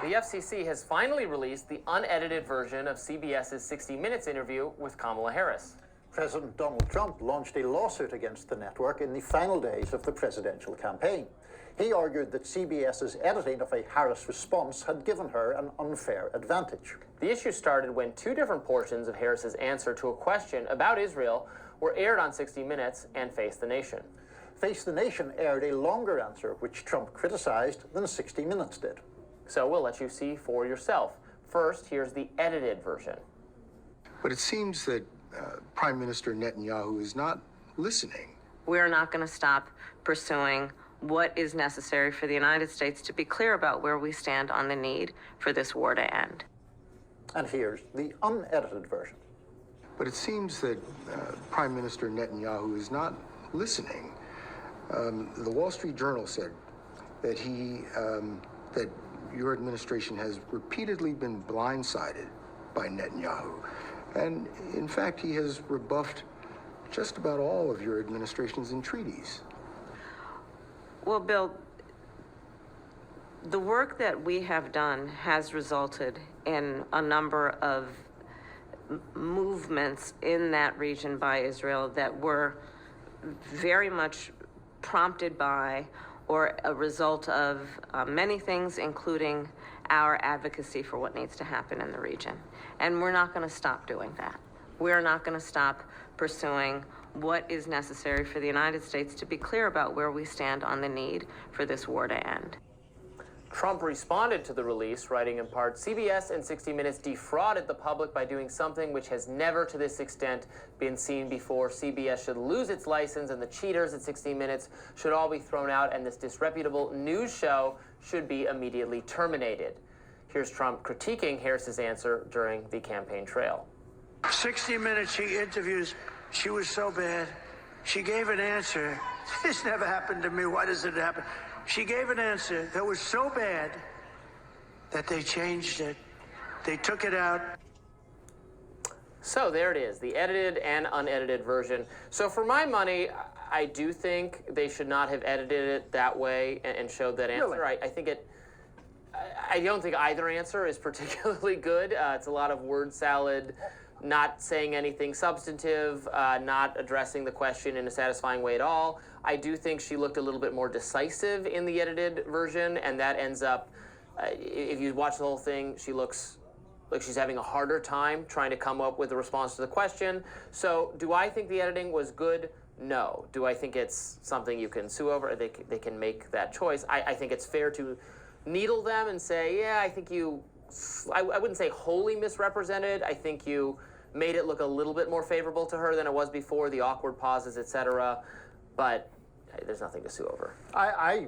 The FCC has finally released the unedited version of CBS's 60 Minutes interview with Kamala Harris. President Donald Trump launched a lawsuit against the network in the final days of the presidential campaign. He argued that CBS's editing of a Harris response had given her an unfair advantage. The issue started when two different portions of Harris's answer to a question about Israel were aired on 60 Minutes and Face the Nation. Face the Nation aired a longer answer, which Trump criticized, than 60 Minutes did. So we'll let you see for yourself. First, here's the edited version. But it seems that Prime Minister Netanyahu is not listening. We're not going to stop pursuing what is necessary for the United States to be clear about where we stand on the need for this war to end. And here's the unedited version. But it seems that Prime Minister Netanyahu is not listening. The Wall Street Journal said that that your administration has repeatedly been blindsided by Netanyahu. And in fact, he has rebuffed just about all of your administration's entreaties. Well, Bill, the work that we have done has resulted in a number of movements in that region by Israel that were very much prompted by or a result of many things, including our advocacy for what needs to happen in the region. And we're not going to stop doing that. We're not going to stop pursuing what is necessary for the United States to be clear about where we stand on the need for this war to end. Trump responded to the release, writing in part, CBS and 60 Minutes defrauded the public by doing something which has never to this extent been seen before. CBS should lose its license and the cheaters at 60 Minutes should all be thrown out and this disreputable news show should be immediately terminated. Here's Trump critiquing Harris's answer during the campaign trail. 60 Minutes, she interviews, she was so bad. She gave an answer. This never happened to me. Why does it happen? She gave an answer that was so bad that they changed it. They took it out. So there it is, the edited and unedited version. So for my money, I do think they should not have edited it that way and showed that answer. Really? I don't think either answer is particularly good. It's a lot of word salad, not saying anything substantive, not addressing the question in a satisfying way at all. I do think she looked a little bit more decisive in the edited version, and that ends up, if you watch the whole thing, she looks like she's having a harder time trying to come up with a response to the question. So do I think the editing was good? No. Do I think it's something you can sue over? They can make that choice. I think it's fair to needle them and say, yeah, I think you, I wouldn't say wholly misrepresented. I think you made it look a little bit more favorable to her than it was before, the awkward pauses, etc. But there's nothing to sue over. I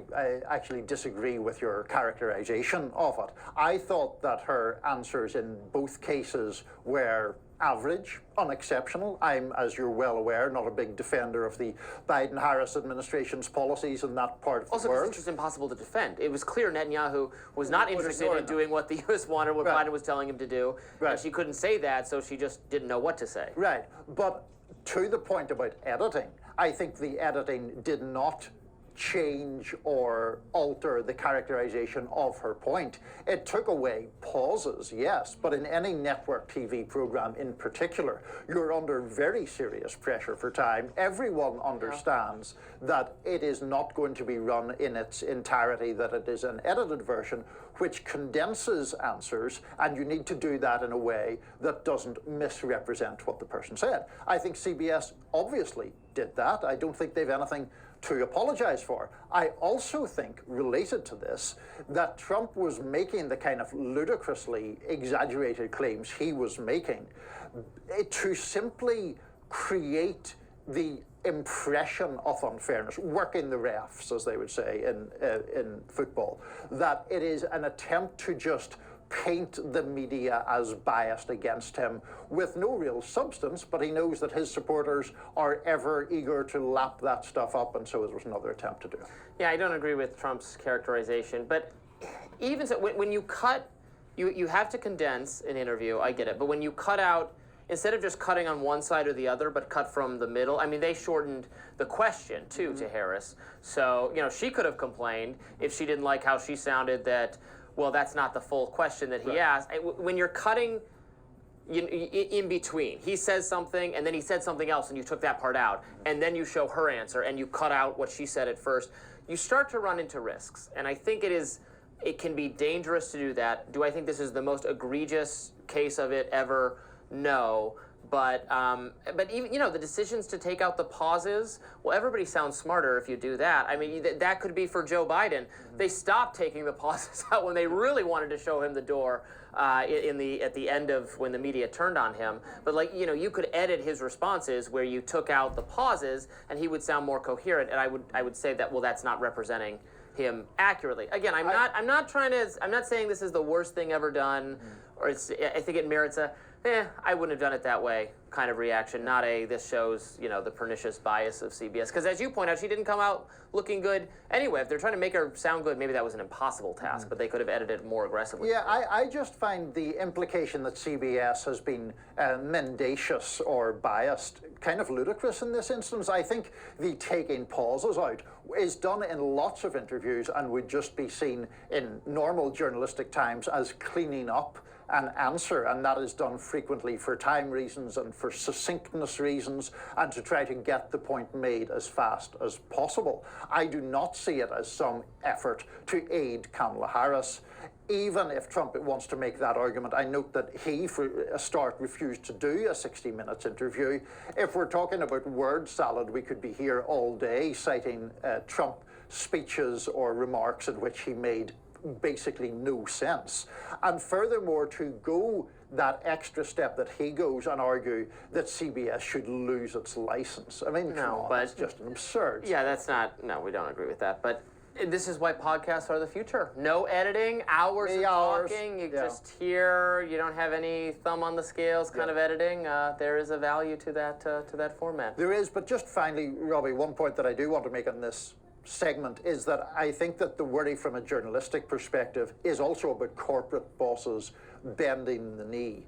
actually disagree with your characterization of it. I thought that her answers in both cases were average, unexceptional. I'm, as you're well aware, not a big defender of the Biden-Harris administration's policies in that part of the world. Also, it's just impossible to defend. It was clear Netanyahu was not interested in doing what the U.S. wanted, what Biden was telling him to do. Right. And she couldn't say that, so she just didn't know what to say. Right. But to the point about editing, I think the editing did not change or alter the characterization of her point. It took away pauses, yes, but in any network TV program in particular, you're under very serious pressure for time. Everyone understands that it is not going to be run in its entirety, that it is an edited version which condenses answers, and you need to do that in a way that doesn't misrepresent what the person said. I think CBS obviously did that. I don't think they've anything to apologize for. I also think, related to this, that Trump was making the kind of ludicrously exaggerated claims he was making to simply create the impression of unfairness, working the refs, as they would say in football, that it is an attempt to just paint the media as biased against him with no real substance, but he knows that his supporters are ever eager to lap that stuff up, and so it was another attempt to do it. Yeah, I don't agree with Trump's characterization, but even so, when you cut, you have to condense an interview, I get it, but when you cut out, instead of just cutting on one side or the other, but cut from the middle, I mean, they shortened the question, too, to Harris. So, you know, she could have complained if she didn't like how she sounded that well, that's not the full question that he asked. When you're cutting in between, he says something and then he said something else and you took that part out and then you show her answer and you cut out what she said at first, you start to run into risks. And I think it can be dangerous to do that. Do I think this is the most egregious case of it ever? No. But even, the decisions to take out the pauses, well, everybody sounds smarter if you do that. I mean, that could be for Joe Biden. They stopped taking the pauses out when they really wanted to show him the door at the end of when the media turned on him. But you could edit his responses where you took out the pauses and he would sound more coherent. And I would say that, well, that's not representing him accurately. Again, I'm not saying this is the worst thing ever done, or I think it merits I wouldn't have done it that way kind of reaction, not this shows, the pernicious bias of CBS. Because as you point out, she didn't come out looking good anyway. If they're trying to make her sound good, maybe that was an impossible task, but they could have edited it more aggressively. Yeah, I just find the implication that CBS has been mendacious or biased kind of ludicrous in this instance. I think the taking pauses out is done in lots of interviews and would just be seen in normal journalistic times as cleaning up an answer, and that is done frequently for time reasons and for succinctness reasons and to try to get the point made as fast as possible. I do not see it as some effort to aid Kamala Harris. Even if Trump wants to make that argument, I note that he, for a start, refused to do a 60 Minutes interview. If we're talking about word salad, we could be here all day citing Trump speeches or remarks in which he made basically no sense. And furthermore, to go that extra step that he goes and argue that CBS should lose its license. I mean, it's just an absurd. Yeah, we don't agree with that. But this is why podcasts are the future. No editing, hours of talking, you just hear, you don't have any thumb on the scales kind of editing. There is a value to that format. There is, but just finally, Robbie, one point that I do want to make on this segment is that I think that the worry from a journalistic perspective is also about corporate bosses bending the knee.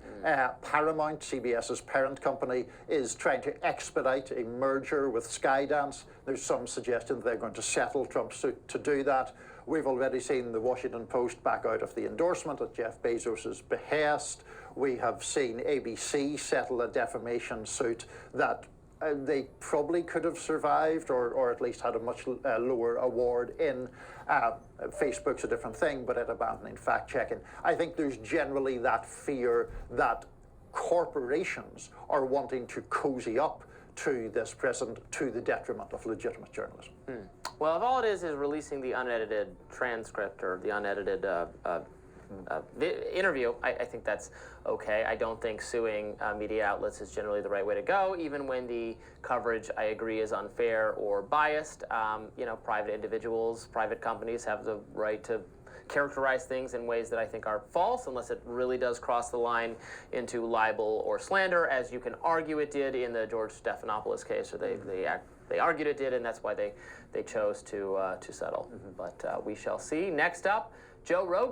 Paramount, CBS's parent company, is trying to expedite a merger with Skydance. There's some suggestion that they're going to settle Trump's suit to do that. We've already seen the Washington Post back out of the endorsement at Jeff Bezos's behest. We have seen ABC settle a defamation suit that they probably could have survived or at least had a much lower award in. Facebook's a different thing, but at abandoning fact-checking. I think there's generally that fear that corporations are wanting to cozy up to this president to the detriment of legitimate journalism. Well, if all it is releasing the unedited transcript or the unedited interview, I think that's okay. I don't think suing media outlets is generally the right way to go, even when the coverage, I agree, is unfair or biased. Private individuals, private companies have the right to characterize things in ways that I think are false, unless it really does cross the line into libel or slander, as you can argue it did in the George Stephanopoulos case, or they argued it did, and that's why they chose to settle. But we shall see. Next up, Joe Rogan.